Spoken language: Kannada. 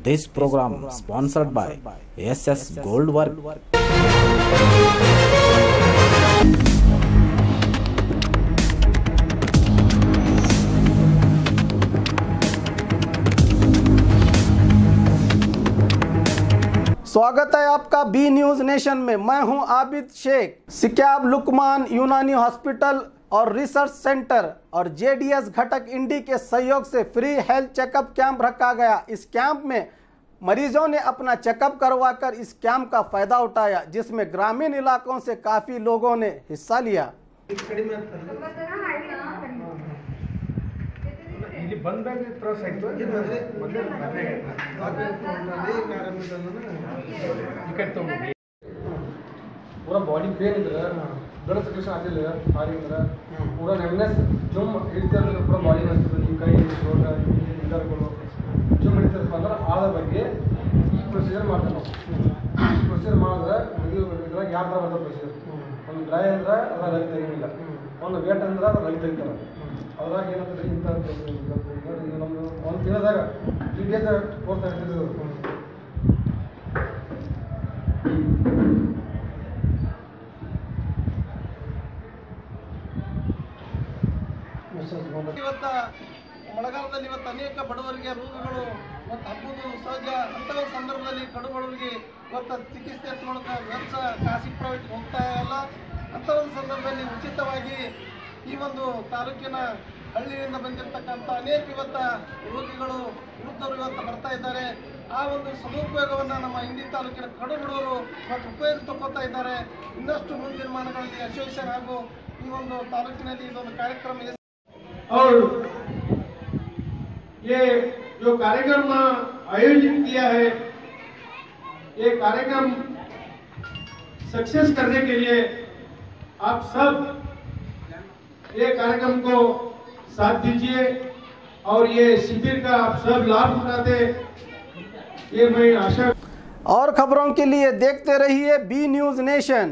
This program sponsored by SS Gold Work. स्वागत है आपका बी न्यूज नेशन में। मैं हूं आबिद शेख। सिक्याब लुकमान यूनानी हॉस्पिटल और रिसर्च सेंटर और जेडीएस घटक इंडी के सहयोग से फ्री हेल्थ चेकअप कैंप रखा गया। इस कैंप में मरीजों ने अपना चेकअप करवाकर इस कैंप का फायदा उठाया, जिसमें ग्रामीण इलाकों से काफी लोगों ने हिस्सा लिया। ಇಲ್ಲಿ ಬಂದಾಗ ತ್ರಾಸ ಆಯ್ತು पूरा बॉडी पेन इधर ब्लड सर्कुलेशन आते हारिंग पूरा नेमनेस जुम हिಡಿತಾ ಇದ್ರೆ पूरा बॉडी ಅನಿಸುತ್ತೆ ಕೈ ರೋಗ ಇಂದರ್ಗಳು ಜುಮ್ ಹಿಡಿತಿರಪ್ಪ ಅಂದ್ರೆ ಆಳ ಬಗ್ಗೆ ಈ ಪ್ರೊಸೀಜರ್ ಮಾಡ್ತಾರೆ ನಾವು ಪ್ರೊಸೀಜರ್ ಮಾಡಿದ್ರೆ ಇದ್ರಾಗ ಯಾವ ಥರ ಬರ್ತದೆ ಪ್ರೊಸೀಜರ್ ಒಂದು ಡ್ರೈ ಅಂದ್ರೆ ಅದ್ರ ರಕ್ತ ತೆಗಿಲ್ಲ ಒಂದು ವೇಟ್ ಅಂದ್ರೆ ಅದ್ರ ರಕ್ತ ತೆಗಿತಾರೆ ಅದ್ರಾಗ ಏನಂದ್ರೆ ಇಂಥ ನಮ್ಮದು ಒಂದು ದಿನದಾಗ 3 ಡೇಸ್ ಕೋರ್ಸ್ ಆಗ್ತಿದ್ದು ಇವತ್ತು ಮಳೆಗಾಲದಲ್ಲಿ ಇವತ್ತು ಅನೇಕ ಬಡವರಿಗೆ ರೋಗಗಳು ಮತ್ತು ಹಬ್ಬದು ಸಹಜ ಅಂತಹ ಸಂದರ್ಭದಲ್ಲಿ ಕಡು ಬಡವರಿಗೆ ಇವತ್ತು ಚಿಕಿತ್ಸೆ ತಗೊಳ್ಳೋಕೆ ವೆಚ್ಚ ಖಾಸಗಿ ಪ್ರೈವೇಟ್ ಹೋಗ್ತಾ ಇಲ್ಲ. ಅಂಥ ಒಂದು ಸಂದರ್ಭದಲ್ಲಿ ಉಚಿತವಾಗಿ ಈ ಒಂದು ತಾಲೂಕಿನ ಹಳ್ಳಿಯಿಂದ ಬಂದಿರತಕ್ಕಂಥ ಅನೇಕ ಇವತ್ತು ರೋಗಿಗಳು ವೃದ್ಧರು ಇವತ್ತು ಬರ್ತಾ ಇದ್ದಾರೆ. ಆ ಒಂದು ಸದುಪಯೋಗವನ್ನು ನಮ್ಮ ಇಂಡಿ ತಾಲೂಕಿನ ಕಡು ಬಡವರು ಇವತ್ತು ಉಪಯೋಗ ತಗೋತಾ ಇದ್ದಾರೆ. ಇನ್ನಷ್ಟು ಮುಂದಿನ ದಿನಮಾನಗಳಲ್ಲಿ ಅಸೋಸಿಯೇಷನ್ ಹಾಗೂ ಈ ಒಂದು ತಾಲೂಕಿನಲ್ಲಿ ಇದೊಂದು ಕಾರ್ಯಕ್ರಮ और ये जो कार्यक्रम आयोजित किया है, ये कार्यक्रम सक्सेस करने के लिए आप सब ये कार्यक्रम को साथ दीजिए और ये शिविर का आप सब लाभ उठाते, ये मैं आशा। और खबरों के लिए देखते रहिए बी न्यूज नेशन।